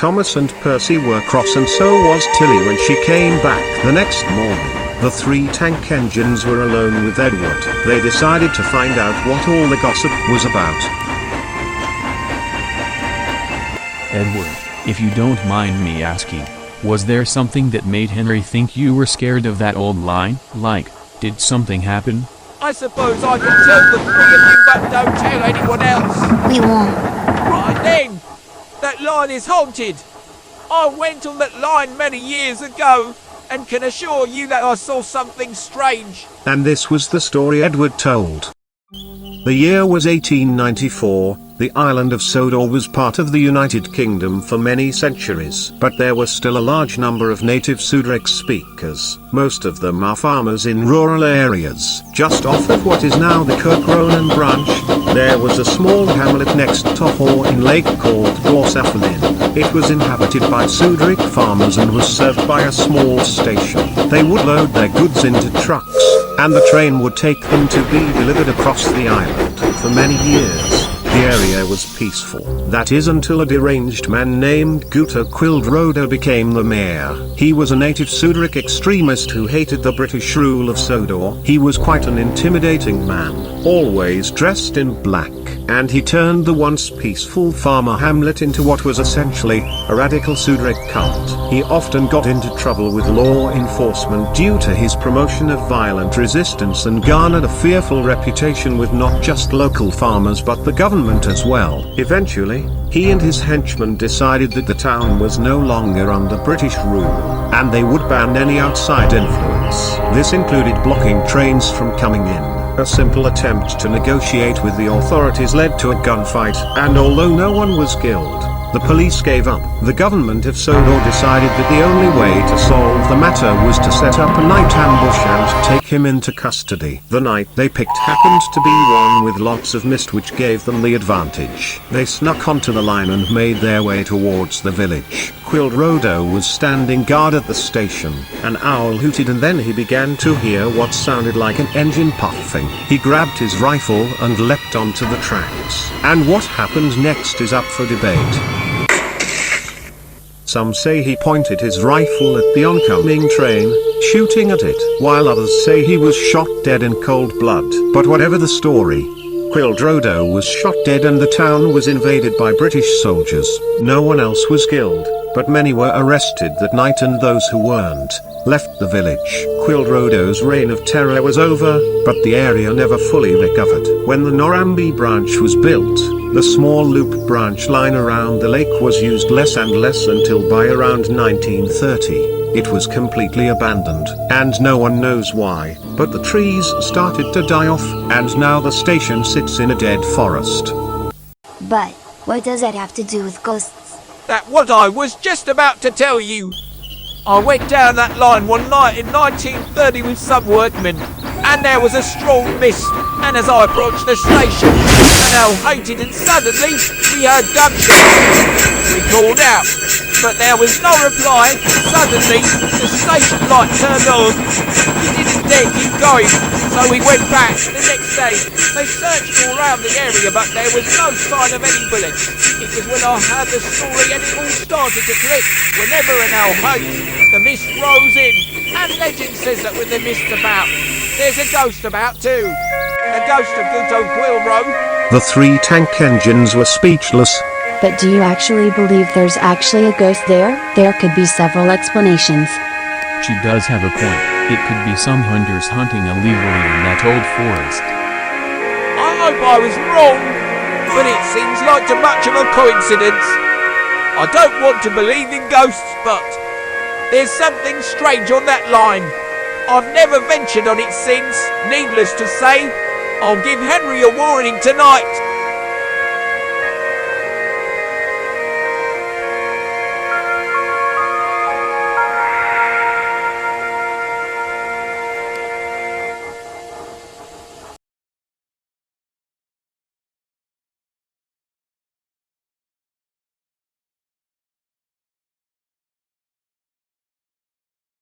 Thomas and Percy were cross, and so was Tilly when she came back the next morning. The three tank engines were alone with Edward. They decided to find out what all the gossip was about. Edward, if you don't mind me asking, was there something that made Henry think you were scared of that old line? Like, did something happen? I suppose I can tell the three of you, but don't tell anyone else. We won't. Right then, that line is haunted. I went on that line many years ago, and can assure you that I saw something strange. And this was the story Edward told. The year was 1894. The island of Sodor was part of the United Kingdom for many centuries, but there was still a large number of native Sudrek speakers. Most of them are farmers in rural areas. Just off of what is now the Kirkronan branch, there was a small hamlet next to Hor in Lake called Gorsaffelin. It was inhabited by Sudrek farmers and was served by a small station. They would load their goods into trucks, and the train would take them to be delivered across the island. For many years, the area was peaceful. That is, until a deranged man named Guter Quildrodo became the mayor. He was a native Sudrek extremist who hated the British rule of Sodor. He was quite an intimidating man, always dressed in black, and he turned the once peaceful farmer hamlet into what was essentially a radical Sudrek cult. He often got into trouble with law enforcement due to his promotion of violent resistance, and garnered a fearful reputation with not just local farmers but the government as well. Eventually, he and his henchmen decided that the town was no longer under British rule, and they would ban any outside influence. This included blocking trains from coming in. A simple attempt to negotiate with the authorities led to a gunfight, and although no one was killed, the police gave up. The government of Sodor decided that the only way to solve the matter was to set up a night ambush and take him into custody. The night they picked happened to be one with lots of mist, which gave them the advantage. They snuck onto the line and made their way towards the village. Quildrodo was standing guard at the station. An owl hooted, and then he began to hear what sounded like an engine puffing. He grabbed his rifle and leapt onto the tracks. And what happened next is up for debate. Some say he pointed his rifle at the oncoming train, shooting at it, while others say he was shot dead in cold blood. But whatever the story, Quildrodo was shot dead and the town was invaded by British soldiers. No one else was killed, but many were arrested that night, and those who weren't left the village. Quildrodo's reign of terror was over, but the area never fully recovered. When the Norambi branch was built, the small loop branch line around the lake was used less and less until by around 1930, it was completely abandoned. And no one knows why, but the trees started to die off, and now the station sits in a dead forest. But what does that have to do with ghosts? That's what I was just about to tell you. I went down that line one night in 1930 with some workmen, and there was a strong mist, and as I approached the station, an owl hooted, and suddenly we heard gunshots. We called out, but there was no reply. Suddenly, the station light turned on. We didn't dare keep going, so we went back. The next day, they searched all around the area, but there was no sign of any bullets. It was when I heard the story and it all started to click. Whenever an owl hoots, the mist rolls in, and legend says that when the mist's about, there's a ghost about too. The ghost of good old Quilro. The three tank engines were speechless. But do you actually believe there's actually a ghost there? There could be several explanations. She does have a point. It could be some hunters hunting illegally in that old forest. I hope I was wrong, but it seems like too much of a coincidence. I don't want to believe in ghosts, but there's something strange on that line. I've never ventured on it since. Needless to say, I'll give Henry a warning tonight.